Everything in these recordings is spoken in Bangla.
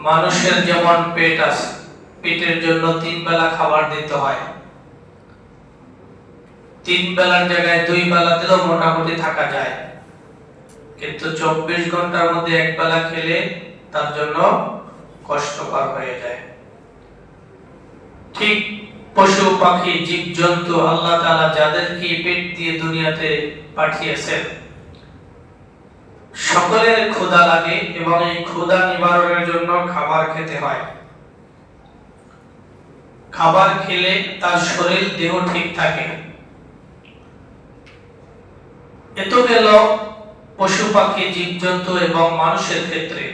মানুষের যেমন পেট আছে, পেটের জন্য 3 বেলা খাবার দিতে হয়। 3 বেলার জায়গায় 2 বেলা দিলেও মোটামুটি থাকা যায়, কিন্তু 24 ঘন্টার মধ্যে 1 বেলা খেলে তার জন্য কষ্টকর হয়ে যায়। ঠিক পশু পাখি জীবজন্তু আল্লাহ তাআলা যাদেরকে পেট দিয়ে দুনিয়াতে পাঠিয়েছেন, সকলের ক্ষুধা লাগে এবং এই ক্ষুধা নিবারণের জন্য খাবার খেতে হয়। খাবার খেলে তার শরীর দেহ ঠিক থাকে। এত গেল পশু পাখি জীবজন্তু এবং মানুষের ক্ষেত্রে।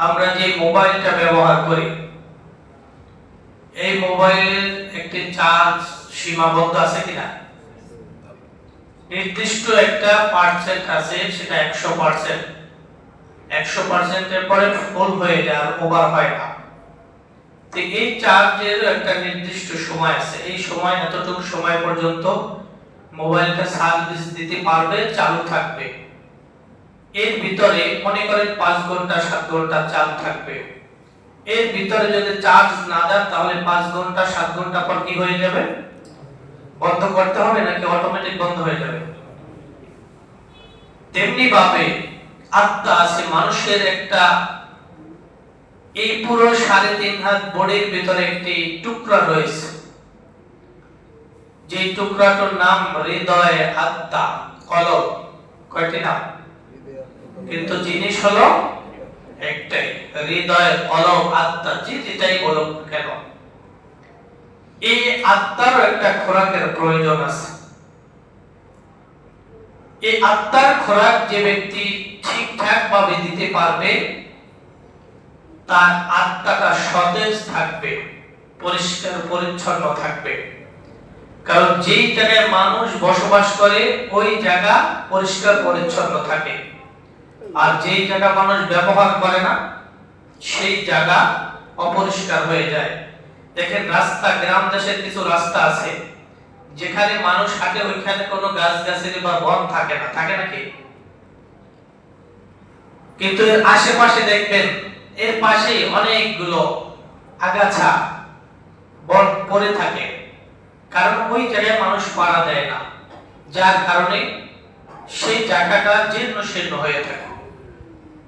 আমরা যে মোবাইলটা ব্যবহার করি, এই মোবাইলের একটি চার্জ সীমাবদ্ধ আছে কিনা? নির্দিষ্ট একটা পার্সেন্ট আছে, সেটা 100%। 100% এর পরে ফুল হয়ে যায়, আর ওভার হয় না। তো এই চার্জের একটা নির্দিষ্ট সময় আছে, এই সময় এতটুকু সময় পর্যন্ত মোবাইলটা সার্ভিস দিতে পারবে, চালু থাকবে। এর ভিতরে মনে করেন 5 ঘন্টা 7 ঘন্টা চালু থাকবে। এর ভিতরে যদি চার্জ না দেন তাহলে 5 ঘন্টা 7 ঘন্টা পর কি হয়ে যাবে? বন্ধ করতে হবে, নাকি অটোমেটিক বন্ধ হয়ে যাবে? তেমনি ভাবে আত্মা আছে মানুষের একটা, এই পুরো 3.5 হাত বডির ভিতরে একটি টুকরা রয়েছে, যে টুকরাটার নাম হৃদয়, আত্মা, কলব। কয়টি নাম? কিন্তু জিনিস হলো একটাই, হৃদয়, কলব, আত্মা। যেটাই বলো কেন, এই আত্মার একটা খোরাকের প্রয়োজন আছে। এই আত্মার খোরাক যে ব্যক্তি ঠিকঠাক ভাবে দিতে পারবে, তার আত্মাটা সতেজ থাকবে, পরিষ্কার পরিচ্ছন্ন থাকবে। কারণ যেই জায়গায় মানুষ বসবাস করে ওই জায়গা পরিষ্কার পরিচ্ছন্ন থাকে, আর যেই জায়গা মানুষ ব্যবহার করে না সেই জায়গা অপরিষ্কার হয়ে যায়। দেখেন রাস্তা, গ্রাম দেশের কিছু রাস্তা আছে যেখানে মানুষ হাঁটে, ওইখানে কোনো গাছ গাছালি বা বন থাকে না, থাকে নাকি? কিন্তু এর আশেপাশে দেখবেন এর পাশে অনেকগুলো আগাছা বন পড়ে থাকে, কারণ ওই জায়গায় মানুষ পাড়া দেয় না, যার কারণে সেই জায়গাটা জীর্ণ শীর্ণ হয়ে থাকে।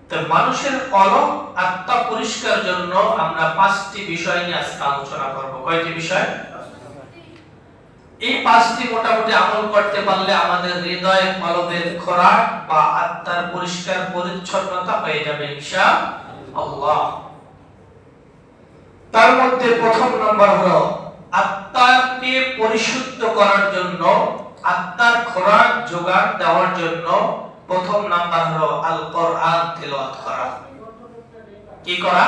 তো মানুষের কলব, আত্মা পরিষ্কার জন্য আমরা 5টি বিষয় নিয়ে আজকে আলোচনা করব। কয়টি বিষয়? এই 5টি মোটামুটি আমল করতে পারলে আমাদের হৃদয়, কলবের খোরাক বা আত্মার পরিষ্কার পরিচ্ছন্নতা হয়ে যাবে ইনশাআল্লাহ। তার মধ্যে প্রথম নম্বর হলো আত্মাকে পরিশুদ্ধ করার জন্য, আত্মার খোরাক জোগাড় দেওয়ার জন্য প্রথম নাম্বার হলো আল কোরআন তিলাওয়াত করা। কি করা?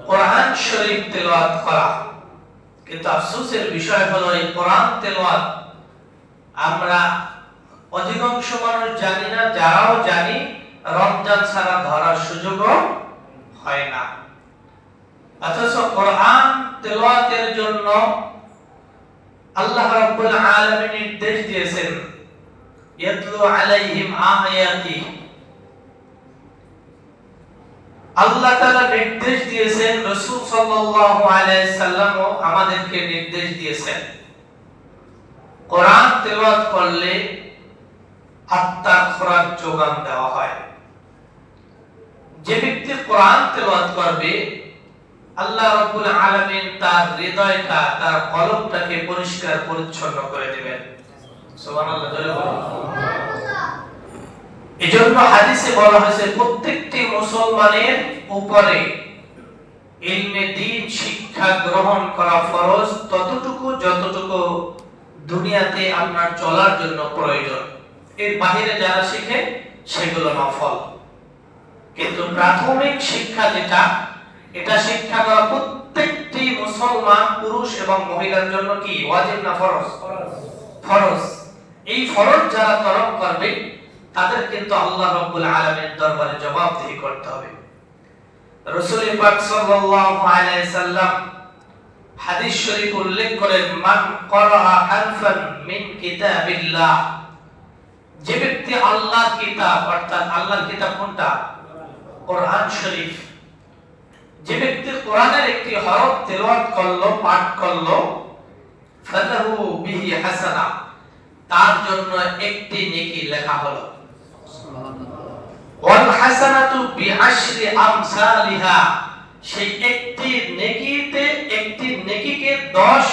কোরআন শরীফ তিলাওয়াত করা। কিন্তু আফসোসের বিষয় হলো এই কোরআন তিলাওয়াত আমরা অধিকাংশ মানুষ জানি না, যারাও জানি রমজান ছাড়া ধরার সুযোগও হয় না। অথচ কোরআন তিলাওয়াতের জন্য আল্লাহ রাব্বুল আলামিন নির্দেশ দিয়েছেন, ইয়াতলু আলাইহিম আয়াতি। আল্লাহ তাআলা নির্দেশ দিয়েছেন, রাসূল সাল্লাল্লাহু আলাইহি সাল্লামও আমাদেরকে নির্দেশ দিয়েছেন, কোরআন তেলাওয়াত করলে আত্মার খোরাক যোগান দেওয়া হয়। যে ব্যক্তি কোরআন তেলাওয়াত করবে, আল্লাহ রাব্বুল আলামিন তার হৃদয়টা, তার কলবটাকে পরিষ্কার পরিচ্ছন্ন করে দিবেন। সুবহানাল্লাহ, জোরে বলুন। এজন্য হাদিসে বলা হয়েছে প্রত্যেকটি মুসলমানের উপরে ইলমে দ্বীন শিক্ষা গ্রহণ করা ফরজ, ততটুকু যতটুকু দুনিয়াতে আপনার চলার জন্য প্রয়োজন। এর বাইরে যারা শিখে সেগুলো নফল। কিন্তু প্রাথমিক শিক্ষা যেটা, এটা শিক্ষা করা প্রত্যেকটি মুসলমান পুরুষ এবং মহিলার জন্য কি ওয়াজিব না ফরজ? ফরজ। এই ফরজ যারা তরক করবে তাদের কিন্তু আল্লাহ রাব্বুল আলামিনের দরবারে জবাবদিহি করতে হবে। রাসূল পাক সাল্লাল্লাহু আলাইহি সাল্লাম হাদিস শরীফ উল্লেখ করেন, মান ক্বারা হারফান মিন কিতাবিল্লাহ, যে ব্যক্তি আল্লাহর কিতাব, অর্থাৎ আল্লাহর কিতাব কোনটা? কোরআন শরীফ, যে ব্যক্তি কোরআনের একটি হরফ তেলাওয়াত করলো, পাঠ করলো, ফালাহু বিহি হাসানা, তার জন্য একটি নেকি লেখা হলো। ওয়াল হাসানাতু বিআশরি আমসালিহা, সেই একটি নেকিতে, একটি নেকিকে 10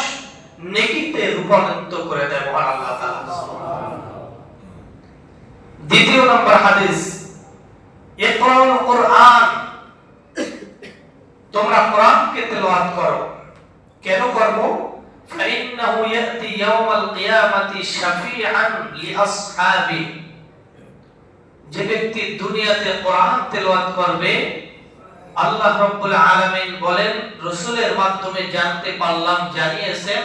নেকিতে রূপান্তরিত করে দেয় মহান আল্লাহ তাআলা। দ্বিতীয় নম্বর হাদিস, ইকরাউল কুরআন, তোমরা কোরআনকে তেলাওয়াত করো। কেন করব? ফাইন্নাহু ইয়াতি ইয়াউমাল কিয়ামাতি শাফিআন লিআসহাবি, যে ব্যক্তি দুনিয়াতে কোরআন তেলাওয়াত করবে, আল্লাহ রাব্বুল আলামিন বলেন, রাসূলের মাধ্যমে জানতে পারলাম, জানিয়েছেন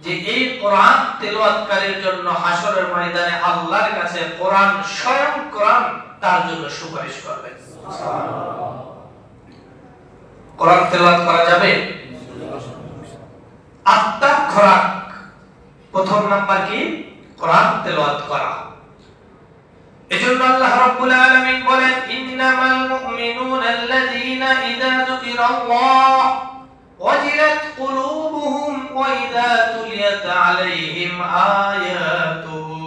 যে এই কোরআন তেলাওয়াতকারীর জন্য হাসরের ময়দানে আল্লাহর কাছে কোরআন, স্বয়ং কোরআন তার জন্য সুপারিশ করবে। কোরআন তেলাওয়াত করা যাবে? আত্মার খোরাক প্রথম নাম্বার কি? কোরআন তেলাওয়াত করা। এজন্য আল্লাহ রাব্বুল আলামিন বলেন, ইন্নামাল মুমিনুনা আল্লাযীনা ইযা যুকিরাল্লাহ ওয়াজিলাত কুলুবুহুম ওয়া ইযা তুলিয়াত আলাইহিম আয়াতুহু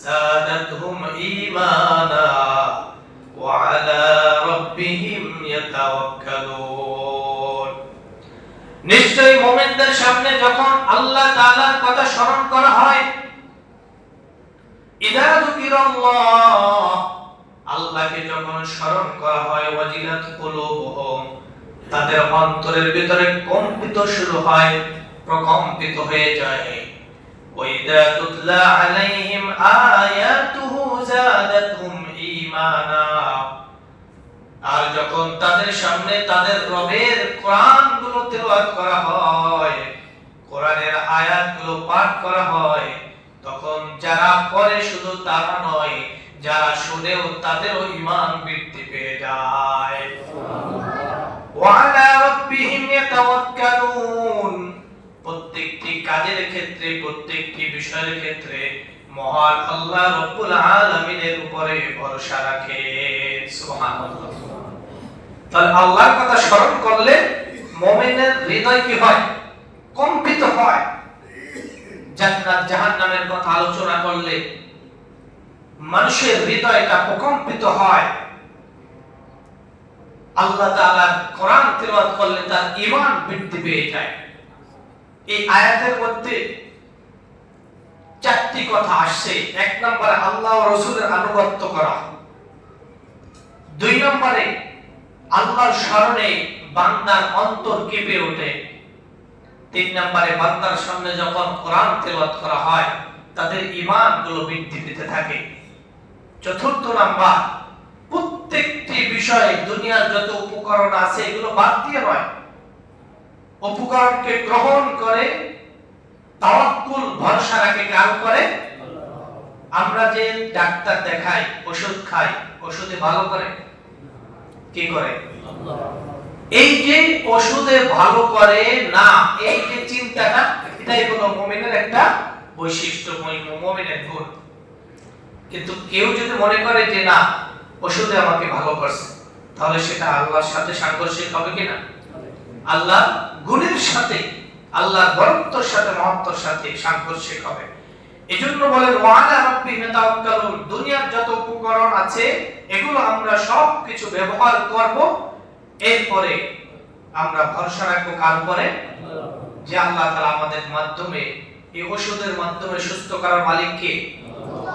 যাদাতহুম ঈমানা ওয়া আলা রাব্বিহিম ইয়াতাওয়াক্কালুন। নিশ্চয়ই মুমিনদের সামনে যখন আল্লাহ তাআলার কথা স্মরণ করা হয়, ইযা যুকিরাল্লাহ, আল্লাহকে যখন স্মরণ করা হয়, ওয়াজিলাত কুলুবুহুম, তাদের অন্তরের ভিতরে কম্পিত শুরু হয়, প্রকম্পিত হয়ে যায়। ওয়া ইযা তুতলা আলাইহিম আয়াতুহু যাদাতহুম ঈমানা, আর যখন তাদের সামনে তাদের রবের কোরআনগুলো তেলাওয়াত করা হয়, কোরআনের আয়াতগুলো পাঠ করা হয়, তখন যারা পড়ে শুধু তারা নয়, যারা শুনেও তাদেরও ঈমান বৃদ্ধি পেয়ে যায়। ওয়া আলা রাব্বিহিম ইয়াতাওয়াক্কালুন, প্রত্যেকটি কাজের ক্ষেত্রে, প্রত্যেকটি বিষয়ের ক্ষেত্রে মহান আল্লাহ রাব্বুল আলামিনের উপরে ভরসা রাখে। সুবহানাল্লাহ। তাহলে আল্লাহর কথা স্মরণ করলে মুমিনের হৃদয় কি হয়? কম্পিত হয়। জান্নাত জাহান্নামের কথা আলোচনা করলে মানুষের হৃদয়টা প্রকম্পিত হয়। আল্লাহ তাআলার কোরআন তেলাওয়াত করলে তার ঈমান বৃদ্ধি পেয়ে যায়। এই আয়াতের মধ্যে চারটি কথা আসছে। এক নম্বরে আল্লাহ ও রাসূলের আনুগত্য করা, দুই নম্বরে আল্লাহর স্মরণে বান্দার অন্তর কেঁপে ওঠে, তিন নম্বরে বান্দার সামনে যখন কোরআন তেলাওয়াত করা হয় তাদের ঈমানগুলো বৃদ্ধি পেতে থাকে, চতুর্থ নাম্বার প্রত্যেকটি বিষয়ে দুনিয়ার যত উপকরণ আছে এগুলো বাদ দিয়ে নয়, উপকরণকে গ্রহণ করে তাওয়াক্কুল, ভরসা রাখে কার উপরে? আমরা যে ডাক্তার দেখাই, ওষুধ খাই, ওষুধে ভালো করে কি করে? এই যে ওষুধে ভালো করে না, এই যে চিন্তাটা, এটাই হলো মুমিনের একটা বৈশিষ্ট্য, মুমিনের গুণ। কিন্তু কেউ যদি মনে করে যে না ওষুধে আমাকে ভালো করছে, তাহলে সেটা আল্লাহর সাথে সাংঘর্ষিক হবে কিনা? আল্লাহ গুণের সাথে, আল্লাহর বরত্বের সাথে, মহত্বের সাথে সাংঘর্ষিক হবে। এজন্য বলেন ওয়া আলা রাব্বিহিম ইয়াতাওয়াক্কালুন, দুনিয়ার যত উপকরণ আছে এগুলো আমরা সব কিছু ব্যবহার করব, এরপরে আমরা ভরসা রাখবো কার উপরে? যে আল্লাহ তাআলা আমাদের মাধ্যমে, এই ওষুধের মাধ্যমে সুস্থ করার মালিক কে?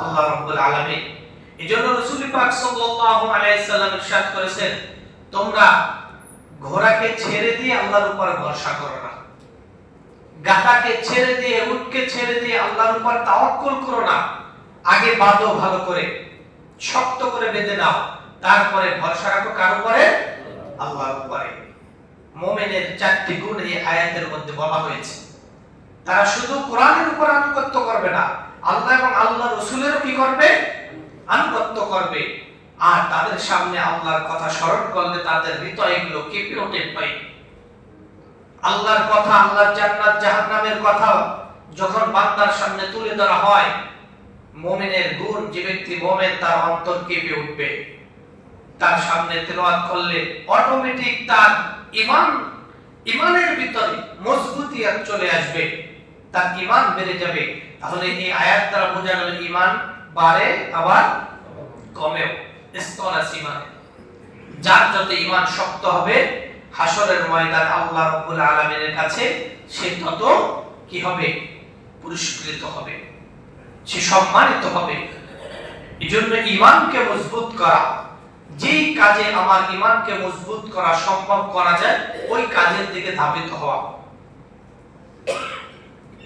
আল্লাহ রাব্বুল আলামিন। এজন্য রাসূল পাক সাল্লাল্লাহু আলাইহি সাল্লাম ইরশাদ করেছেন, তোমরা ঘোড়াকে ছেড়ে দিয়ে আল্লাহর উপর ভরসা করো না, গাধাকে ছেড়ে দিয়ে, উটকে ছেড়ে দিয়ে আল্লাহর উপর তাওয়াক্কুল করো না। আগে বাঁধো ভালো করে, শক্ত করে বেঁধে নাও, তারপরে ভরসা রাখো কার উপরে? আল্লাহর উপরে। মুমিনের চারটি গুণ এই আয়াতের মধ্যে বলা হয়েছে। তারা শুধু কোরআনের উপর আনুগত্য করবে না, আল্লাহ এবং আল্লাহ রাসূলেরও কি করবে? আনুগত্য করবে। আর তাদের সামনে আল্লাহর কথা স্মরণ করলে তাদের হৃদয়গুলো কেঁপে ওঠে। পাই আল্লাহর কথা, আল্লাহর জান্নাত জাহান্নামের কথা যখন বান্দার সামনে তুলে ধরা হয়, মুমিনের গুণ, যে ব্যক্তি মুমিন তার অন্তর কেঁপে উঠবে। তার সামনে তেলাওয়াত করলে অটোমেটিক তার ইমানের ভিতরে মজবুতিয়াত চলে আসবে, তার ঈমান বেড়ে যাবে। তাহলে এই আয়াত দ্বারা বোঝা গেল ঈমান বাড়ে আবার কমেও, স্তর আছে ঈমানে। যার যত ঈমান শক্ত হবে হাসরের ময়দানে আল্লাহ রাব্বুল আলামিনের কাছে সে তত কি হবে? পুরস্কৃত হবে, সে সম্মানিত হবে। এজন্য ঈমানকে মজবুত করা, যেই কাজে আমার ঈমানকে মজবুত করা সম্ভব করা যায় ওই কাজের দিকে ধাবিত হওয়া।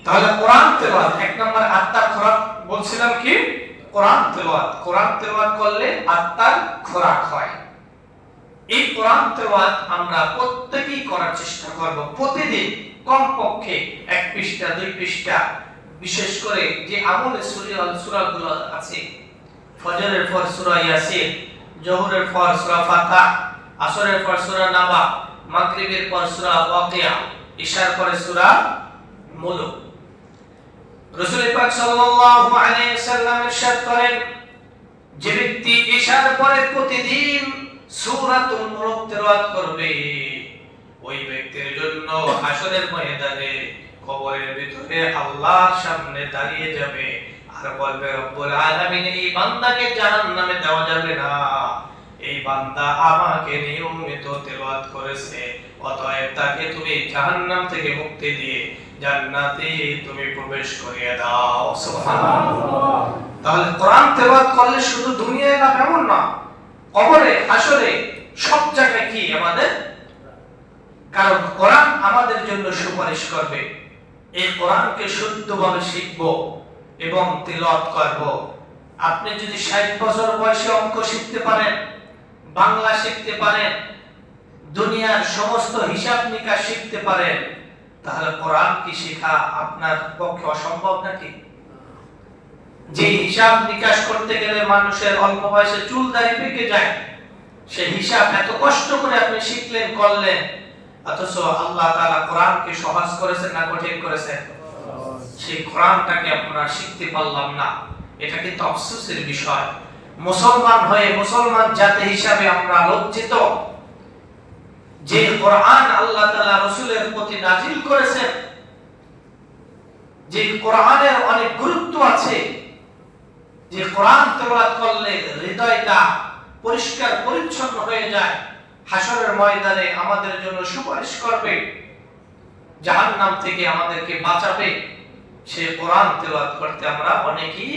তাহলে কোরআন তেলাওয়াত এক নম্বর আত্মার খোরাক বলছিলাম কি? কোরআন তেলাওয়াত করলে আত্মার খোরাক হয়। এই কোরআন তেলাওয়াত আমরা প্রত্যেকেই করার চেষ্টা করব, প্রতিদিন কমপক্ষে 1 পৃষ্ঠা 2 পৃষ্ঠা। বিশেষ করে যে আমলে সূরাগুলো আছে, ফজরের পর সূরা ইয়াসিন, যোহরের পর সূরা ফাতিহা, আসরের পর সূরা নাবা, মাগরিবের পর সূরা ওয়াকিয়া, ইশার পরে সূরা মুলক। রাসূল পাক সাল্লাল্লাহু আলাইহি ওয়াসাল্লাম ইরশাদ করেন, যে ব্যক্তি ইশার পরে প্রতিদিন সূরাতুল মুলক তেলাওয়াত করবে ওই ব্যক্তির জন্য হাসরের ময়দানে কবরের ভিতরে আল্লাহর সামনে দাঁড়িয়ে যাবে আর বলবে, রব্বুল আলামিন এই বান্দাকে জাহান্নামে দেওয়া যাবে না, এই বান্দা আমাকে নিয়মিত তেলাওয়াত করেছে, অতএব তাকে তুমি জাহান্নাম থেকে মুক্তি দিয়ে জান্নাতে তুমি প্রবেশ করিয়ে দাও। সুবহানাল্লাহ। তাহলে কোরআন তেলাওয়াত করলে শুধু দুনিয়ায় না এমন না, কবরে হাসরে সব জায়গায় কি আমাদের, কারণ কোরআন আমাদের জন্য সুপারিশ করবে। এই কোরআনকে শুদ্ধভাবে শিখব এবং তেলাওয়াত করব। আপনি যদি 60 বছর বয়সে অঙ্ক শিখতে পারেন, বাংলা শিখতে পারেন, দুনিয়ার সমস্ত হিসাব নিকাশ শিখতে পারেন, তাহলে কোরআন কি শেখা আপনার পক্ষে অসম্ভব নাকি? যে হিসাব নিকাশ করতে গেলে মানুষের অল্প বয়সে চুল দাড়ি পেকে যায়, সেই হিসাব এত কষ্ট করে আপনি শিখলেন, করলেন, অথচ আল্লাহ তাআলা কোরআনকে সহজ করেছেন না কঠিন করেছেন? সেই কোরআনটাকে আমরা শিখতে পারলাম না, এটা কিন্তু আফসোসের বিষয়। মুসলমান হয়ে মুসলমান জাতি হিসাবে আমরা লজ্জিত যে কোরআন আল্লাহ তাআলা রাসূলের প্রতি নাজিল করেছেন, যে কোরআনের অনেক গুরুত্ব আছে, যে কোরআন তেলাওয়াত করলে হৃদয়টা পরিষ্কার পরিচ্ছন্ন হয়ে যায়, হাসরের ময়দানে আমাদের জন্য সুপারিশ করবে, জাহান্নাম থেকে আমাদেরকে বাঁচাবে, সে কোরআন তেলাওয়াত করতে আমরা অনেকেই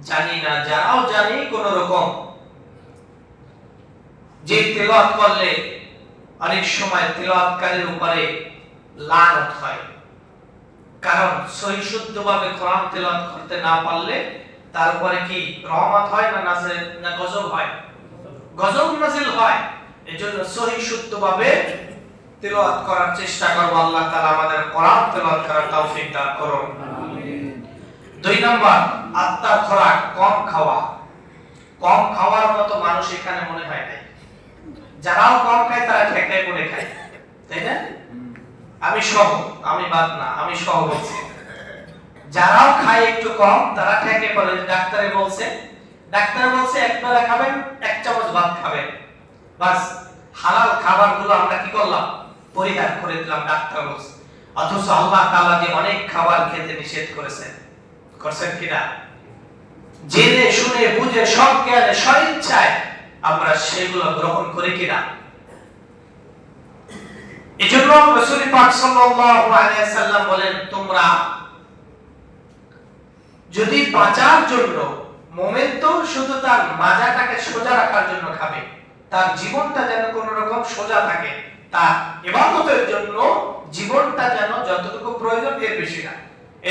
জানি না। যারাও জানি কোন রকম, যে তেলাওয়াত করলে অনেক সময় তেলাওয়াতকারীর উপরে লানত হয়, কারণ সহি শুদ্ধভাবে কোরআন তেলাওয়াত করতে না পারলে তার উপরে কি রহমত হয় না নাজিল, না গজব হয়? গজব নাজিল হয়। এজন্য সহি শুদ্ধভাবে তেলাওয়াত করার চেষ্টা করব। আল্লাহ তাআলা আমাদের কোরআন তেলাওয়াত করার তৌফিক দান করুন। আমিন। 2 নাম্বার আত্মার খোরাক কম খাওয়া। কম খাওয়ার মতো মানুষ এখানে মনে হয় নাই। যারাও কম খায় তারা ঠেকায় পড়ে খায়, তাই না? আমি সহ, আমি বাদ না, আমি সহ বলছি, যারাও খায় একটু কম তারা ঠেকে পড়ে। ডাক্তার বলছে একবেলা খাবেন, 1 চামচ ভাত খাবেন, বাস হালাল খাবারগুলো আমরা কি করলাম? পরিহার করে দিলাম, ডাক্তার বলছে। অথচ আল্লাহ তাআলা যে অনেক খাবার খেতে নিষেধ করেছেন, করছেন কিনা? জেনে শুনে বুঝে সব জ্ঞানে স্বইচ্ছায় আমরা সেগুলো গ্রহণ করি কিনা? এজন্য রাসূল পাক সাল্লাল্লাহু আলাইহি ওয়াসাল্লাম বলেন, তোমরা যদি বাঁচার জন্য, মুমিন তো শুধু তার মাজাটাকে সোজা রাখার জন্য খাবে, তার জীবনটা যেন কোন রকম সোজা থাকে, তার ইবাদতের জন্য জীবনটা যেন যতটুকু প্রয়োজন এর বেশি না।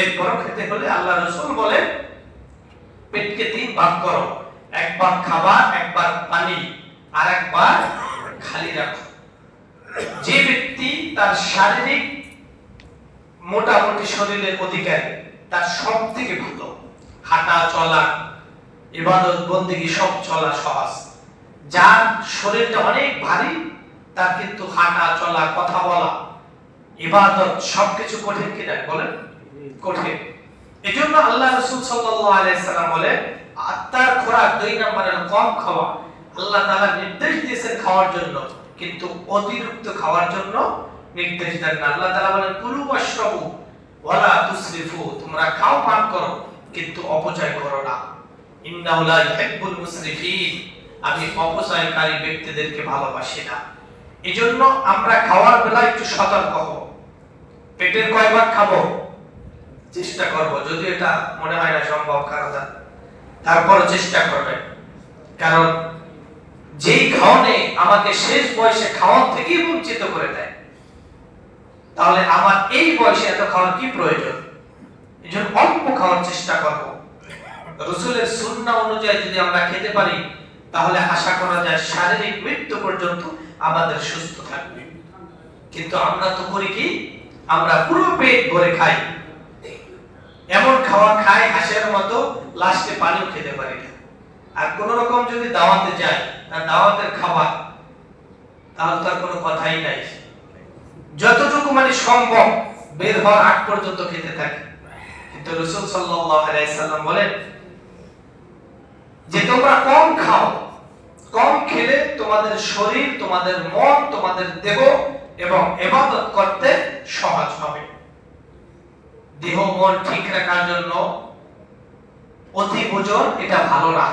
এরপর খেতে হলে আল্লাহ রাসূল বলেন, পেটকে 3 ভাগ করো, একবার খাবার, একবার পানি, আর একবার খালি রাখো। যে ব্যক্তি তার শারীরিক মোটামুটি শরীরের অধিকারী, তার সব থেকে ভালো হাঁটা চলা, ইবাদত বন্দেগী সব চলা সহজ। যার শরীরটা অনেক ভারী, তার কিন্তু হাঁটা চলা, কথা বলা, ইবাদত সবকিছু কঠিন কিনা বলেন? কঠিন। এজন্য আল্লাহ রাসূল সাল্লাল্লাহু আলাইহি সাল্লাম বলে, আত্মার খোরাক 2 নম্বরে কম খাওয়া, আল্লাহ তাআলা নির্দেশ দিয়েছেন খাওয়ার জন্য, কিন্তু অতিরিক্ত খাওয়ার জন্য নির্দেশ দেন না। আল্লাহ তাআলা বলেন কুলু ওয়াশরাবু ওয়ালা তুসরিফু, তোমরা খাও পান করো কিন্তু অপচয় করো না। ইন্নাহু লা ইউহিব্বুল মুসরিফিন, আমি অপচয়কারী ব্যক্তিদেরকে ভালোবাসি না। এজন্য আমরা খাওয়ার বেলা একটু সতর্ক হব। পেটের কয় ভাগ খাবো চেষ্টা করব, যদি এটা মনে হয় না সম্ভব কারণ তারপর চেষ্টা করবেন। কারণ যেই খাওয়ানে আমাকে শেষ বয়সে খাওয়ান থেকেই বঞ্চিত করে দেয়, তাহলে আমার এই বয়সে এত খাওয়ার কি প্রয়োজন? এজন্য অল্প খাওয়ার চেষ্টা করব। রাসূলের সুন্নাহ অনুযায়ী যদি আমরা খেতে পারি তাহলে আশা করা যায় শারীরিক মৃত্যু পর্যন্ত আমাদের সুস্থ থাকবে। কিন্তু আমরা তো করি কি, আমরা পুরো পেট ভরে খাই, এমন খাওয়া খাই হাঁসের মতো, লাস্টে পানিও খেতে পারি না। আর কোন রকম যদি দাওয়াতে যাই, আর দাওয়াতের খাবার, তাহলে তার কোনো কথাই নাই। যতটুকু মানে সম্ভব বের হওয়ার আগ পর্যন্ত খেতে থাকি। কিন্তু রাসূল সাল্লাল্লাহু আলাইহি সাল্লাম বলেন যে তোমরা কম খাও, কম খেলে তোমাদের শরীর, তোমাদের মন, তোমাদের দেহ এবং ইবাদত করতে সহজ হবে। দেহ মন ঠিক রাখার জন্য অতি ভোজন এটা ভালো না,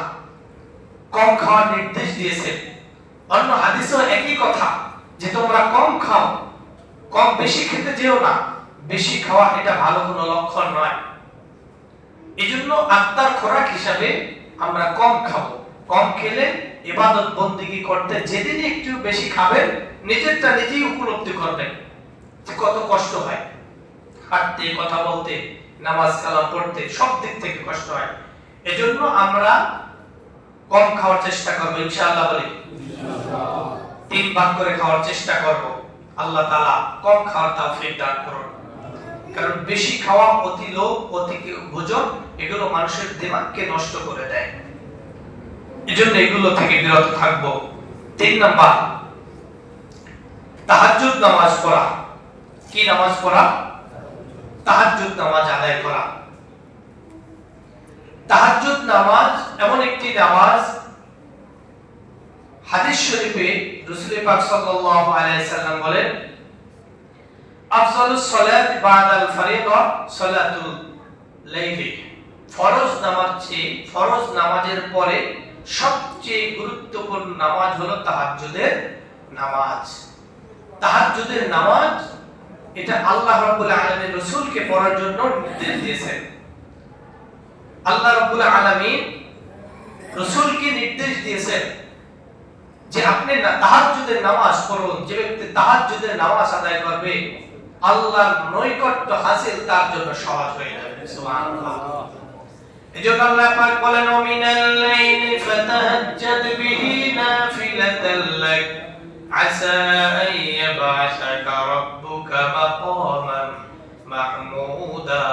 কম খাওয়ার নির্দেশ দিয়েছেন। অন্য হাদিসেও একই কথা যে তোমরা কম খাও, কম বেশি খেতে যেও না। বেশি খাওয়া এটা ভালো কোনো লক্ষণ নয়। এজন্য আত্মার খোরাক হিসাবে আমরা কম খাবো। কম খেলে ইবাদত বন্দেগী করতে যেদিন একটু বেশি খাবেন, নিজেরটা নিজেই উপলব্ধি করবেন যে কত কষ্ট হয়। হাঁটতে, কথা বলতে, নামাজ কালাম পড়তে সব দিক থেকে কষ্ট হয়। এজন্য আমরা কম খাওয়ার চেষ্টা করব ইনশাআল্লাহ। বলি ইনশাআল্লাহ। 3 ভাগ করে খাওয়ার চেষ্টা করব। আল্লাহ তাআলা কম খাওয়ার তৌফিক দান করুন। কারণ বেশি খাওয়া, অতি লোভ, অতি ভোজন এগুলো মানুষের দিমাগকে নষ্ট করে দেয়। এজন্য এগুলো থেকে বিরত থাকব। 3 নাম্বার, তাহাজ্জুদ নামাজ পড়া। কি নামাজ পড়া? তাহাজ্জুদ নামাজ আদায় করা। তাহাজ্জুদ নামাজ এমন একটি নামাজ, হাদিস শরীফে রাসূল পাক সাল্লাল্লাহু আলাইহি সাল্লাম বলেন আফজালুস সালাত বাদাল ফরিদা সালাতুল লাইলি। ফরজ নামাজ চেয়ে, ফরজ নামাজের পরে সবচেয়ে গুরুত্বপূর্ণ নামাজ হলো তাহাজ্জুদের নামাজ। তাহাজ্জুদের নামাজ এটা আল্লাহ রাব্বুল আলামিন রাসূলকে পড়ার জন্য নির্দেশ দিয়েছেন। আল্লাহ রাব্বুল আলামিন রাসূলকে নির্দেশ দিয়েছেন যে আপনি তাহাজ্জুদের নামাজ পড়ুন। যে ব্যক্তি তাহাজ্জুদের নামাজ আদায় করবে আল্লাহর নৈকট্য হাসিল তার জন্য সহজ হয়ে যাবে। সুবহানাল্লাহ। এজন্য আল্লাহ পাক বলেন মিনাল লাইলি ফাতাহাজ্জাদ বিহি নাফিলাতাল লাক আসা আন ইয়াবআসাকা রাব্বুকা মাকামান মাহমুদা।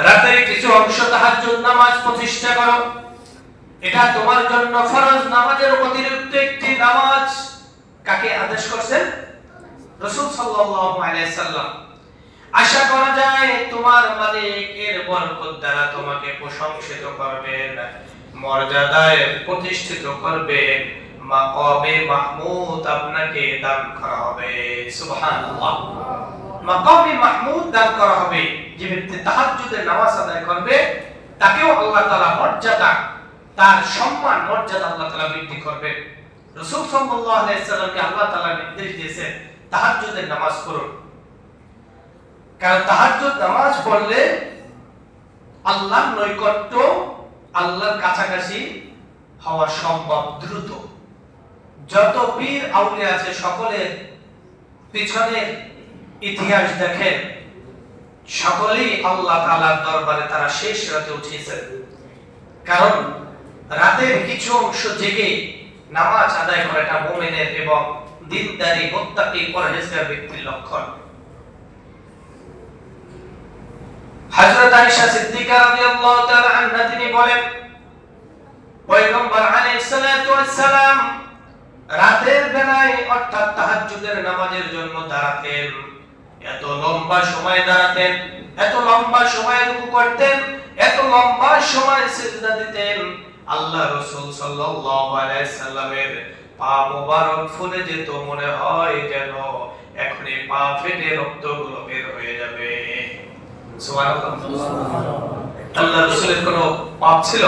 রাতের কিছু অংশ তাহাজ্জুদ নামাজ প্রতিষ্ঠা করো, এটা তোমার জন্য ফরজ নামাজের অতিরিক্ত একটি নামাজ। কাকে আদেশ করছেন? রাসূল সাল্লাল্লাহু আলাইহি সাল্লাম। আশা করা যায় তোমার মালিকের বরকত দ্বারা তোমাকে প্রশংসিত করবেন, মর্যাদায় প্রতিষ্ঠিত করবেন, মাকামে মাহমুদ আপনাকে দান করা হবে। সুবহানাল্লাহ। মাকামে মাহমুদ দান করা হবে। যে ব্যক্তি তাহাজ্জুদের নামাজ আদায় করবে তাকেও আল্লাহ তাআলা মর্যাদা, তার সম্মান মর্যাদা আল্লাহ তাআলা বৃদ্ধি করবে। রাসূল সাল্লাল্লাহু আলাইহি সাল্লামকে আল্লাহ তাআলা নির্দেশ দিয়েছেন তাহাজ্জুদের নামাজ পড়ুন। কারণ তাহাজ্জুদ নামাজ পড়লে আল্লাহর নৈকট্য, আল্লাহর কাছাকাছি হওয়া সম্ভব দ্রুত। যত পীর আউলিয়া আছে সকলের পিছনের ইতিহাস দেখেন, সকলেই আল্লাহ তাআলার দরবারে তারা শেষ রাতে উঠেছেন। কারণ রাতের কিছু অংশ জেগে নামাজ আদায় করাটা মুমিনের এবং দিনদারি মুত্তাকি পরহেজগার ব্যক্তির লক্ষণ। হযরত আয়েশা সিদ্দিকা রাদিয়াল্লাহু তাআলা আনহা তিনি বলেন পয়গম্বর আলাইহিস সালাতু ওয়াস সালাম রাতের বেলায় অর্থাৎ তাহাজ্জুদের নামাজের জন্য দাঁড়াতেন। এত লম্বা সময় দাঁড়াতেন, এত লম্বা সময় রুকু করতেন, এত লম্বা সময় সিজদা দিতেন। আল্লাহ রাসূল সাল্লাল্লাহু আলাইহি সাল্লামের পা মোবারক ফুলে যেত, মনে হয় যেন এখনই পা ফেটে রক্তগুলো বের হয়ে যাবে। সুবহানাল্লাহ। আল্লাহ রাসূলের কোনো পাপ ছিল?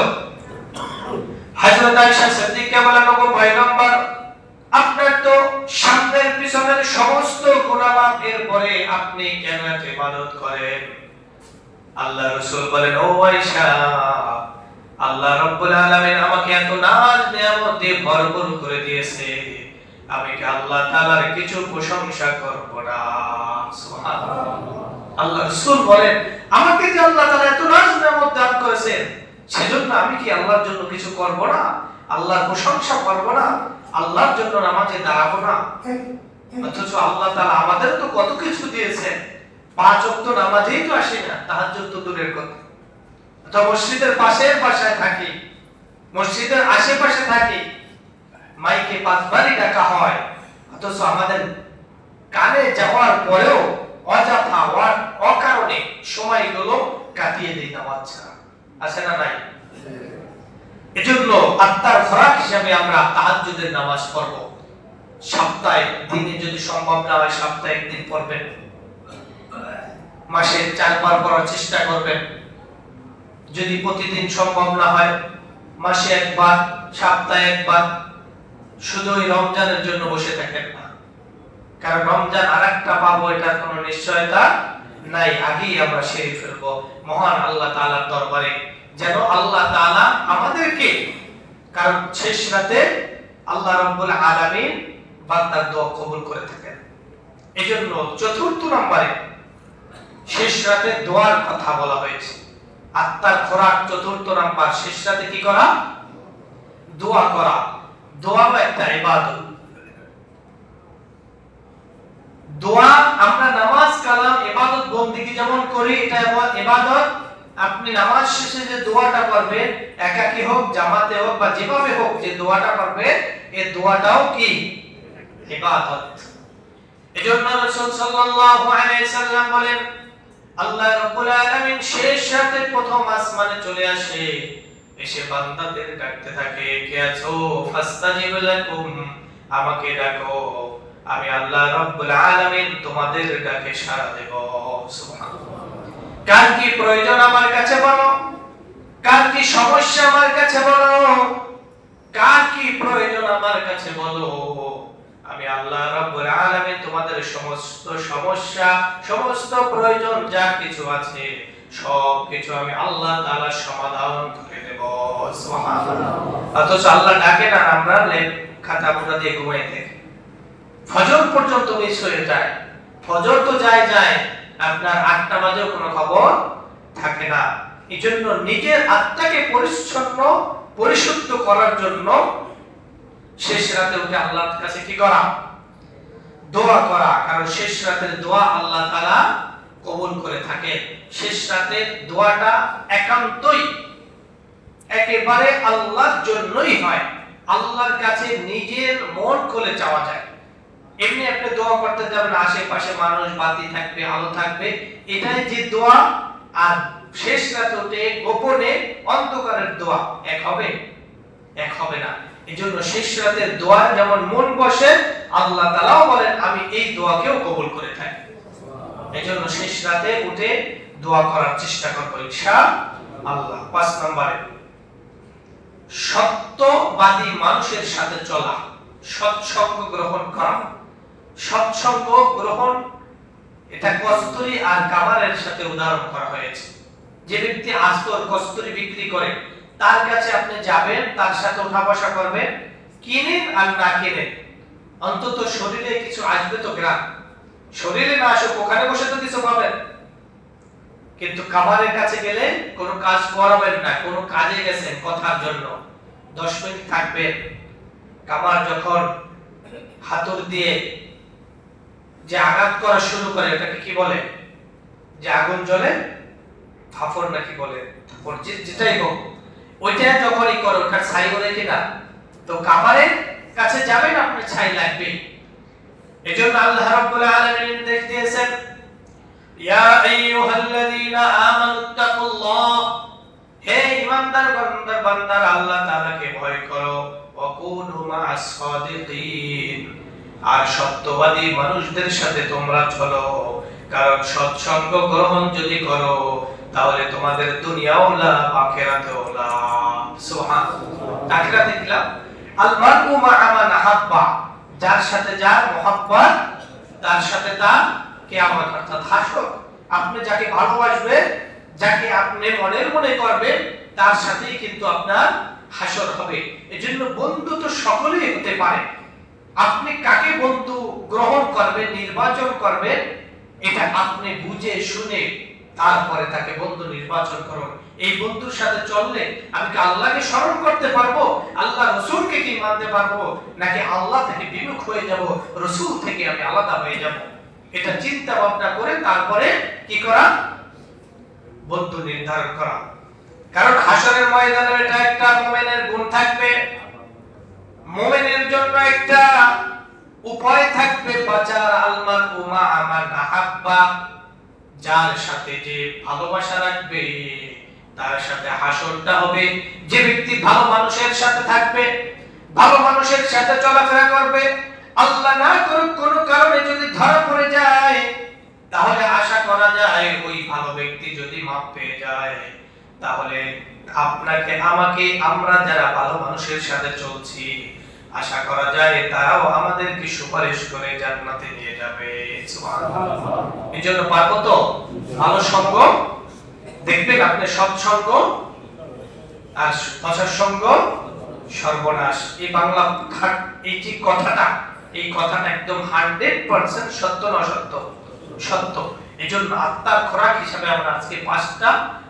হযরত আয়েশা সিদ্দিকা বলেন, ওগো পয়গম্বর, আপনার তো সামনের পিছনের সমস্ত গুনাহ মাফ, এরপরে আপনি কেন এত ইবাদত করেন? আল্লাহ রাসূল বলেন, ও আয়েশা, আল্লাহ রাব্বুল আলামিন আমাকে এত নাজ নিয়ামত দিয়ে ভরপুর করে দিয়েছে, আমি কি আল্লাহ তাআলার কিছু প্রশংসা করব না? সুবহানাল্লাহ। আল্লাহ রাসূল বলেন, আমাকে যে আল্লাহ তাআলা এত নাজ নিয়ামত দান করেছেন, সেজন্য আমি কি আল্লাহর জন্য কিছু করব না? আল্লাহর প্রশংসা করব না? আল্লাহর জন্য নামাজে দাঁড়াবো না? অথচ আল্লাহ তাআলা আমাদের তো কত কিছু দিয়েছেন, 5 ওয়াক্ত নামাজেই তো আসে না, তাহাজ্জুদ তো দূরের কথা। তো মসজিদের পাশায় থাকি, মসজিদের আশেপাশে থাকি, মাইকে 5 বারই ডাকা হয়, অথচ আমাদের কানে যাওয়ার পরেও অযথা অকারণে সময়গুলো কাটিয়ে দেই নামাজ ছাড়া। আছে না নাই? এজন্য আত্মার খোরাক হিসেবে আমরা তাহাজ্জুদের নামাজ পড়ব। সপ্তাহে দিনে যদি সম্ভব না হয় সপ্তাহে একদিন পড়বেন, মাসে 4 বার পড়ার চেষ্টা করবেন। যদি প্রতিদিন সম্ভব না হয় মাসে একবার, সপ্তাহে একবার। শুধু ওই রমজানের জন্য বসে থাকেন না, কারণ রমজান আরেকটা পাবো এটার কোনো নিশ্চয়তা নাই। আগেই আমরা সেরে ফেলবো মহান আল্লাহ তাআলার দরবারে, যেন আল্লাহ তাআলা আমাদেরকে, কারণ শেষ রাতে আল্লাহ রাব্বুল আলামিন বান্দার দোয়া কবুল করে থাকেন। এজন্য 4th নম্বরে শেষ রাতে দোয়ার কথা বলা হয়েছে। আত্মার খোরাক 4th নাম্বার, শেষ রাতে কি করা? দোয়া করা। দোয়াও একটা ইবাদত। দোয়া আমরা নামাজ কালাম ইবাদত বন্দেগী যেমন করি, এটা ইবাদত। আপনি নামাজ শেষে যে দোয়াটা করবেন, একাকী হোক, জামাতে হোক বা যেভাবে হোক, যে দোয়াটা করবেন, এই দোয়াটাও কি? ইবাদত। এজন্য রাসূল সাল্লাল্লাহু আলাইহি সাল্লাম বলেন, আল্লাহ রাব্বুল আলামিন শেষ রাতে প্রথম আসমানে চলে আসে, এসে বান্দাদের ডাকতে থাকে, কে আছো? ফাস্তাজিব লাকুম, আমাকে ডাকো, আমি আল্লাহ রাব্বুল আলামিন তোমাদের ডাকে সাড়া দেব। সুবহানাল্লাহ। কার কি প্রয়োজন আমার কাছে বলো, কার কি সমস্যা আমার কাছে বলো, কার কি প্রয়োজন আমার কাছে বলো, আমি আল্লাহ রাব্বুল আলামিন তোমাদের সমস্ত সমস্যা, সমস্ত প্রয়োজন যা কিছু আছে সব কিছু আমি আল্লাহ তাআলা সমাধান করে দেব। সুবহানাল্লাহ। অথচ আল্লাহ ডাকে না, আমরা খাতা মোটা দিয়ে ঘুমিয়ে থাকি। ফজর পর্যন্ত মিস হয়ে যায়। ফজর তো যায়, আপনার 8টা বাজেও কোনো খবর থাকে না। এজন্য নিজের আত্মাকে পরিচ্ছন্ন পরিশুদ্ধ করার জন্য শেষ রাতে উঠে আল্লাহর কাছে কি করা? দোয়া করা। কারণ শেষ রাতের দোয়া আল্লাহ তাআলা কবুল করে থাকেন। শেষ রাতের দোয়াটা একান্তই একেবারে আল্লাহর জন্যই হয়। আল্লাহর কাছে নিজের মন খুলে চাওয়া যায়। এমনি আপনি দোয়া করতে যাবেন, আশেপাশে মানুষ, বাতি থাকবে, আলো থাকবে, এটাই যে দোয়া, আর শেষ রাতে উঠে গোপনে অন্ধকারের দোয়া এক হবে? এক হবে না। এজন্য শেষ রাতের দোয়া যেমন মন বসে, আল্লাহ তাআলাও বলেন আমি এই দোয়াকেও কবুল করে থাকি। এজন্য শেষ রাতে উঠে দোয়া করার চেষ্টা করব ইনশাআল্লাহ। 5 নম্বরে সত্যবাদী মানুষের সাথে চলা, সৎসঙ্গ গ্রহণ করা। সৎসঙ্গ গ্রহণ, এটা কস্তুরী আর কামারের সাথে উদাহরণ করা হয়েছে। যে ব্যক্তি আস্তর কস্তুরী বিক্রি করে, তার কাছে আপনি যাবেন, তার সাথে উঠা বসা করবেন, কিনেন আর না কিনেন, অন্তত শরীরে কিছু আসবে তো গ্রাম। শরীরে না আসুক, ওখানে বসে তো কিছু পাবেন। কিন্তু কামারের কাছে গেলে কোনো কাজ করাবেন না, কোনো কাজে গেছেন কথার জন্য, 10 মিনিট থাকবেন। কামার যখন হাতুর দিয়ে যে আঘাত করা শুরু করে, এটাকে কি বলে? যে আগুন জ্বলে, ফাফর নাকি বলে, যেটাই হোক, ওইটা যখনই করে ওটার ছাই বলে কিনা, তো কামারের কাছে যাবেন, আপনার ছাই লাগবে। এজন্য আল্লাহ রাব্বুল আলামিন নির্দেশ দিয়েছেন, ইয়া আইয়ুহাল্লাযীনা আমানুত্তাকুল্লাহ, হে ঈমান বান্দার আল্লাহ তাআলাকে ভয় করো, ওয়াকুনু মা'আস সাদিকিন, আর সত্যবাদী মানুষদের সাথে তোমরা চলো। কারণ সৎসঙ্গ গ্রহণ যদি করো তাহলে তোমাদের দুনিয়াও লাভ, আখিরাতেও লাভ। সুবহানাল্লাহ। আখিরাতে কি লাভ? আল মারউ মা'a মান আহাব্বা, যার সাথে যার মহব্বত তার সাথে তার কিয়ামত, অর্থাৎ হাসর। আপনি যাকে ভালোবাসবেন, যাকে আপনি মনের মনে করবেন, তার সাথেই কিন্তু আপনার হাসর হবে। এজন্য বন্ধু তো সকলেই হতে পারে। আপনি কাকে বন্ধু গ্রহণ করবেন, নির্বাচন করবেন, এটা আপনি বুঝে শুনে তারপরে তাকে বন্ধু নির্বাচন করুন। এই বন্ধুর সাথে চললে আমি কি আল্লাহকে স্মরণ করতে পারবো, আল্লাহ রাসূলকে কি মানতে পারবো, নাকি আল্লাহ থেকে বিমুখ হয়ে যাব, রাসূল থেকে আমি আলাদা হয়ে যাব? এটা চিন্তা ভাবনা করে তারপরে কি করা? বন্ধু নির্ধারণ করা। কারণ হাসরের ময়দানে এটা একটা মুমিনের গুণ থাকবে, মুমিনের জন্য একটা উপায় থাকবে বাঁচার। আল মারউ মা'a মান আহাব্বা, যার সাথে যে ভালোবাসা রাখবে তার সাথে হাসরটা হবে। যে ব্যক্তি ভালো মানুষের সাথে থাকবে, ভালো মানুষের সাথে চলাফেরা করবে, আল্লাহ না করুক কোনো কারণে যদি ধরা পড়ে যায়, তাহলে আশা করা যায় ওই ভালো ব্যক্তি যদি মাপ পেয়ে যায়, তাহলে আপনাকে আমাকে, আমরা যারা ভালো মানুষের সাথে চলছি, আশা করা যায় তারাও আমাদেরকে সুপারিশ করে জান্নাতে নিয়ে যাবে। সুবহানাল্লাহ। এজন্য পারবো তো ভালো সঙ্গ দেখবেন আপনি, সৎসঙ্গ আর অসৎসঙ্গ সর্বনাশ। এই বাংলা এই যে কথাটা, এই কথাটা একদম 100% সত্য না অসত্য? সত্য। এজন্য আত্মার খোরাক হিসেবে আমরা আজকে 5টা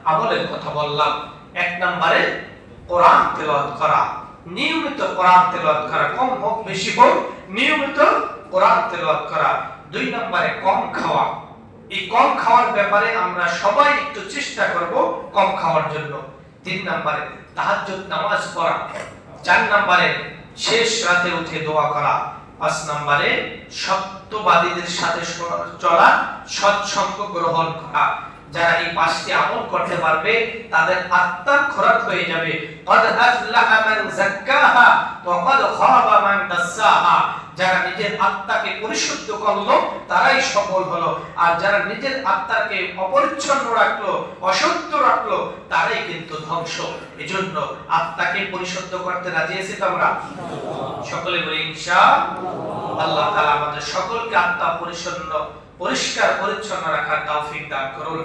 আমলের কথা বললাম। 1 নম্বরে কোরআন তেলাওয়াত করা, নিয়মিত কোরআন তেলাওয়াত করা, কম হোক বেশি হোক নিয়মিত কোরআন তেলাওয়াত করা। 2 নম্বরে কম খাওয়া। এই কম খাওয়ার ব্যাপারে আমরা সবাই একটু চেষ্টা করব কম খাওয়ার জন্য। 3 নম্বরে তাহাজ্জুদ নামাজ পড়া। 4 নম্বরে শেষ রাতে উঠে দোয়া করা। 5 নম্বরে সত্যবাদীদের সাথে চলা, সৎসঙ্গ গ্রহণ করা। যারা এই 5টি আমল করতে পারবে তাদের আত্মার খোরাক হয়ে যাবে। ক্বাদ আফলাহা মান যাক্কাহা ওয়া ক্বাদ খাবা মান দাসসাহা। যারা নিজের আত্মাকে পরিশুদ্ধ করলো তারাই সফল হলো, আর যারা নিজের আত্মাকে অপরিচ্ছন্ন রাখলো, অশুদ্ধ রাখলো, তারাই কিন্তু ধ্বংস। এজন্য আত্মাকে পরিশুদ্ধ করতে রাজি আছি তো আমরা? সকলে বলি ইনশাআল্লাহ। আল্লাহ তাআলা আমাদের সকলকে আত্মা পরিচ্ছন্ন, পরিষ্কার পরিচ্ছন্ন রাখার তৌফিক দান করুন।